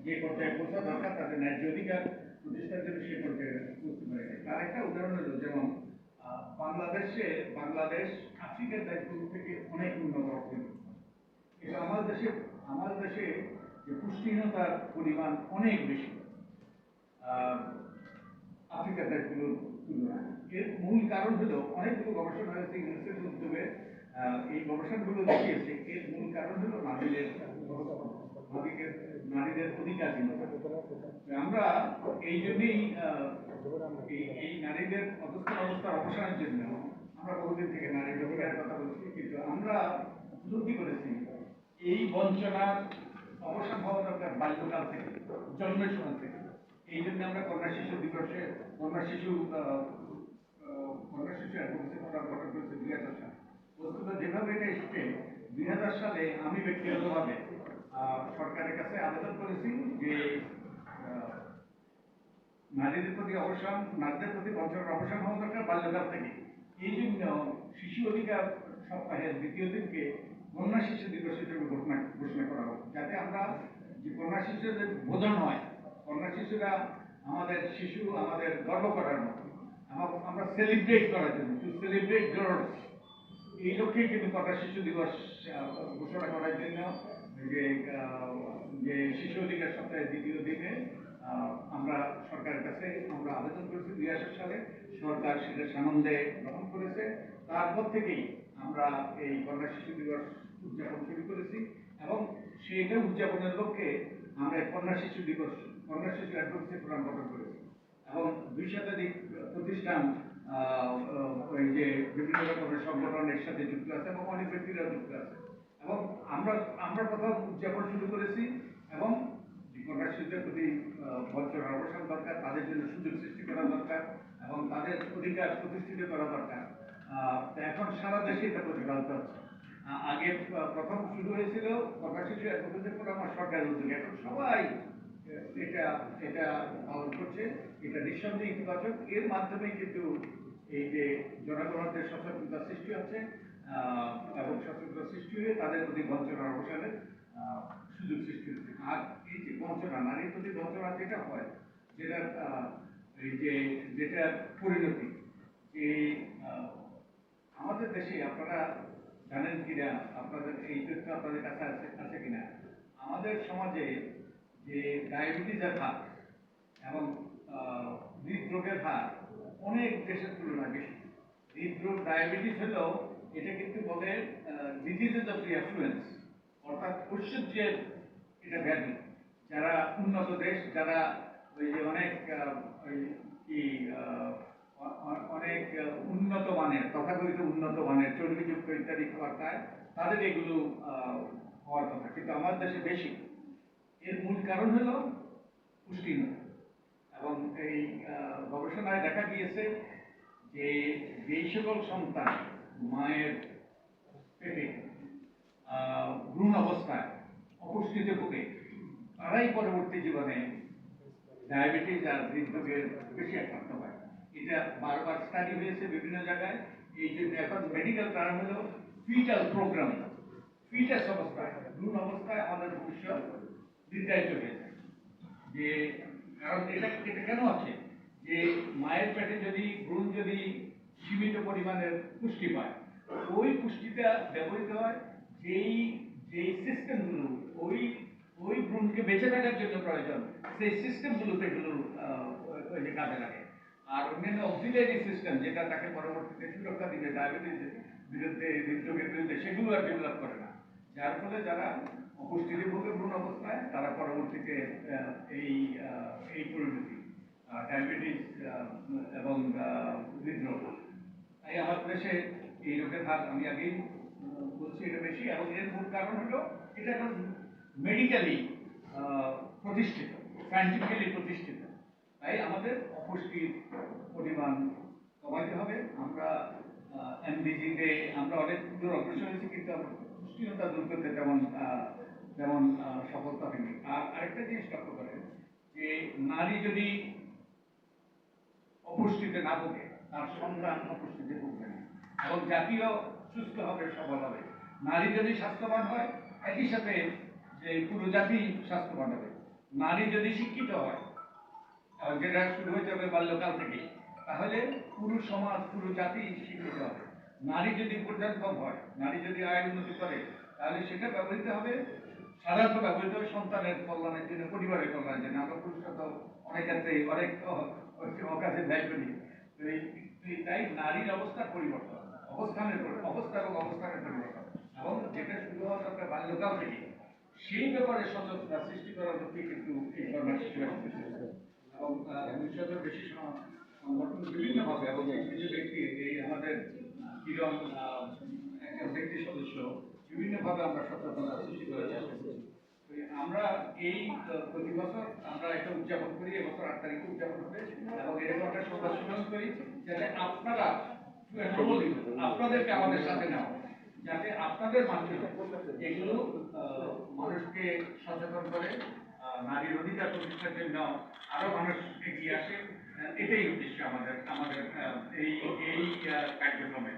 যে পর্যায়ে পৌঁছা দরকার তাদের ন্যায্য অধিকার প্রতিষ্ঠার জন্য সে পর্যায়ে পৌঁছতে পারে। তার একটা উদাহরণ হলো যেমন বাংলাদেশ আফ্রিকার দেশগুলো থেকে অনেক উন্নত অর্থনীতি। কিন্তু আমার দেশে যে পুষ্টিহীনতার পরিমাণ অনেক বেশি আফ্রিকার দেশগুলোর তুলনায়। এর মূল কারণ হলো অনেকগুলো গবেষণা হয়েছে ইউনিসেফের উদ্যোগে। এই গবেষণাগুলো দেখিয়েছে এর মূল কারণ হলো নারীদের অধিকারহীনতা। আমরা এই জন্যই এই নারীদের অধস্থ অবস্থার অবসানের জন্য আমরা বহুদিন থেকে নারীর অধিকারের কথা বলছি, কিন্তু আমরা উপলব্ধি করেছি এই বঞ্চনার অবসান হওয়া দরকার বাল্যকাল থেকে, জন্মের সময় থেকে। এই জন্য আমরা কন্যা শিশু দিবসে কন্যা শিশু অ্যাডভোকেসি ফোরাম গঠন করেছি 2000 সালে। বস্তুত যেভাবে এটা এসছে 2000 সালে আমি ব্যক্তিগতভাবে সরকারের কাছে আবেদন করেছি যে নারীদের প্রতি বঞ্চনার অবসান হওয়া দরকার বাল্যকাল থেকে। এই জন্য শিশু অধিকার সপ্তাহের দ্বিতীয় দিনকে কন্যা শিশু দিবস হিসেবে ঘোষণা করা হোক, যাতে আমরা যে কন্যা শিশুদের বোধন হয়, কন্যা শিশুরা আমাদের শিশু, আমাদের গর্ব করার মতো, আমরা সেলিব্রেট করার জন্য, টু সেলিব্রেট গার্লস, এই লক্ষ্যেই কিন্তু কন্যা শিশু দিবস ঘোষণা করার জন্য যে শিশু অধিকার সপ্তাহের দ্বিতীয় দিনে আমরা সরকারের কাছে আমরা আবেদন করেছি 2000 সালে। সরকার সেটা সানন্দে গ্রহণ করেছে। তারপর থেকেই আমরা এই কন্যা শিশু দিবস উদযাপন শুরু করেছি এবং সেটা উদযাপনের লক্ষ্যে আমরা কন্যা শিশু অ্যাডভোকেসি ফোরাম গঠন করেছি এবং 2 শতাধিক প্রতিষ্ঠান ওই যে বিভিন্ন রকমের সংগঠনের সাথে যুক্ত আছে এবং অনেক ব্যক্তিরা যুক্ত আছে এবং আমরা প্রথম উদযাপন শুরু করেছি এবং কন্যা শিশুদের প্রতি বঞ্চনার অবসান দরকার, তাদের জন্য সুযোগ সৃষ্টি করা দরকার এবং তাদের অধিকার প্রতিষ্ঠিত করা দরকার। এখন সারা দেশে এটা প্রতিপালিত হচ্ছে। আগে প্রথম শুরু হয়েছিল কন্যা শিশু অ্যাডভোকেসি ফোরাম সরকারের উদ্যোগে, এখন সবাই এটা পালন করছে। এটা নিঃসন্দেহে ইতিবাচক। এর মাধ্যমে কিন্তু এই যে জনগণের সচেতনতা সৃষ্টি হচ্ছে এবং সচেতনতা সৃষ্টি হয়ে তাদের প্রতি বঞ্চনার অবসানের সুযোগ সৃষ্টি হচ্ছে। আর এই যে বঞ্চনা, নারীর প্রতি বঞ্চনা যেটা হয়, যেটা পরিণতি, যে আমাদের দেশে আপনারা জানেন কিনা, আপনাদের এই তথ্য আপনাদের কাছে আছে কিনা, আমাদের সমাজে যে ডায়াবেটিসের হার এবং হৃদরোগের হার অনেক দেশের তুলনায় বেশি। হৃদরোগ, ডায়াবেটিস হলেও এটা কিন্তু বলে ডিজিজেস অফ দি অ্যাফ্লুয়েন্স, অর্থাৎ ঐশ্বর্যের এটা ব্যাধি। যারা উন্নত দেশ, যারা ওই যে অনেক উন্নত মানের, তথাকথিত উন্নত মানের চর্বিযুক্ত ইত্যাদি খাবার খায়, তাদের এগুলো হওয়ার কথা, কিন্তু আমাদের দেশে বেশি। এর মূল কারণ হলো পুষ্টিহীনতা এবং এই গবেষণায় দেখা গিয়েছে যে যেই সকল সন্তান মায়ের পেটে ভ্রূণ অবস্থায় অপুষ্টিতে ভোগে, তারাই পরবর্তী জীবনে ডায়াবেটিস আর হৃদরোগের বেশি আক্রান্ত হয়। এটা বারবার স্টাডি হয়েছে বিভিন্ন জায়গায়। এই জন্য এখন মেডিকেল টার্ম হলো ফিটাল প্রোগ্রাম। ফিটাস অবস্থায়, ভ্রূণ অবস্থায় আমাদের ভবিষ্যৎ নির্ধারিত হয়েছে। যে কারণ এটা কেন আছে, যে মায়ের পেটে যদি ভ্রূণ যদি সীমিত পরিমাণের পুষ্টি পায়, ওই পুষ্টিটা ব্যবহৃত হয় যেই সিস্টেমগুলো ওই ভ্রূণকে বেঁচে থাকার জন্য প্রয়োজন, সেই সিস্টেমগুলোতে এগুলো কাজে লাগে। আর অন্যান্য অক্সিলারি সিস্টেম যেটা তাকে পরবর্তীতে সুরক্ষা দিবে ডায়াবেটিসের বিরুদ্ধে, হৃদরোগের বিরুদ্ধে, সেগুলো আর ডেভেলপ করে না। যার ফলে যারা অপুষ্টিতে ভোগে ভ্রূণ অবস্থায়, তারা পরবর্তীতে এই পরিণতি ডায়াবেটিস এবং হৃদরোগ। তাই আমাদের দেশে এই রোগের হার আমি আগেই বলছি এটা বেশি, এবং এর মূল কারণ হলো এটা এখন মেডিকেলি প্রতিষ্ঠিত, সায়েন্টিফিক্যালি প্রতিষ্ঠিত। তাই আমাদের অপুষ্টির পরিমাণ কমাইতে হবে। আমরা এমডিজিতে আমরা অনেক দূর অগ্রসর হয়েছি, কিন্তু আমরা পুষ্টিহীনতা দূর করতে তেমন সফলতা হয়নি। আর আরেকটা জিনিস লক্ষ্য করেন যে নারী যদি অপুষ্টিতে না ভোগে, তার সন্তান অপুষ্টিতে ভুগবে না এবং জাতীয় সুস্থ হবে, সবল হবে। নারী যদি স্বাস্থ্যবান হয়, একই সাথে যে পুরো জাতি স্বাস্থ্যবান হবে। নারী যদি শিক্ষিত হয়, যেটা শুরু হতে হবে বাল্যকাল থেকে, তাহলে পুরো সমাজ পুরো জাতি শিক্ষিত হবে। নারী যদি উপার্জনক্ষম হয়, নারী যদি আয় উন্নতি করে, তাহলে সেটা ব্যবহৃত হবে, সাধারণত ব্যবহৃত হবে সন্তানের কল্যাণের জন্য, পরিবারের কল্যাণের জন্য। আমরা পুরুষরা তো অনেক ক্ষেত্রে অনেক অকাজে ব্যয় করি। তো তাই নারীর অবস্থার পরিবর্তন, অবস্থা এবং অবস্থানের পরিবর্তন, এবং যেটা শুরু হওয়া দরকার বাল্যকাল থেকে, সেই ব্যাপারে সচেতনতা সৃষ্টি করার লক্ষ্যে কিন্তু এই কর্মসূচি এবং 200-এর বেশি সংগঠন বিভিন্নভাবে, এবং কিছু ব্যক্তি, এই আমাদের কিরণ একটা ব্যক্তি সদস্য, বিভিন্নভাবে আমরা সচেতনতা সৃষ্টি করে চেষ্টা করছি। আমরা এই প্রতি বছর আমরা এটা উদযাপন করি, এবছর 8 তারিখে উদযাপন হবে, এবং এরকম একটা সংবাদ সম্মেলন করি যাতে আপনারা আপনাদেরকে আমাদের সাথে নেওয়া, যাতে আপনাদের মাধ্যমে এগুলো মানুষকে সচেতন করে, নারীর অধিকার প্রতিষ্ঠার জন্য আরো মানুষ এগিয়ে আসে। এটাই উদ্দেশ্য আমাদের এই কার্যক্রমে।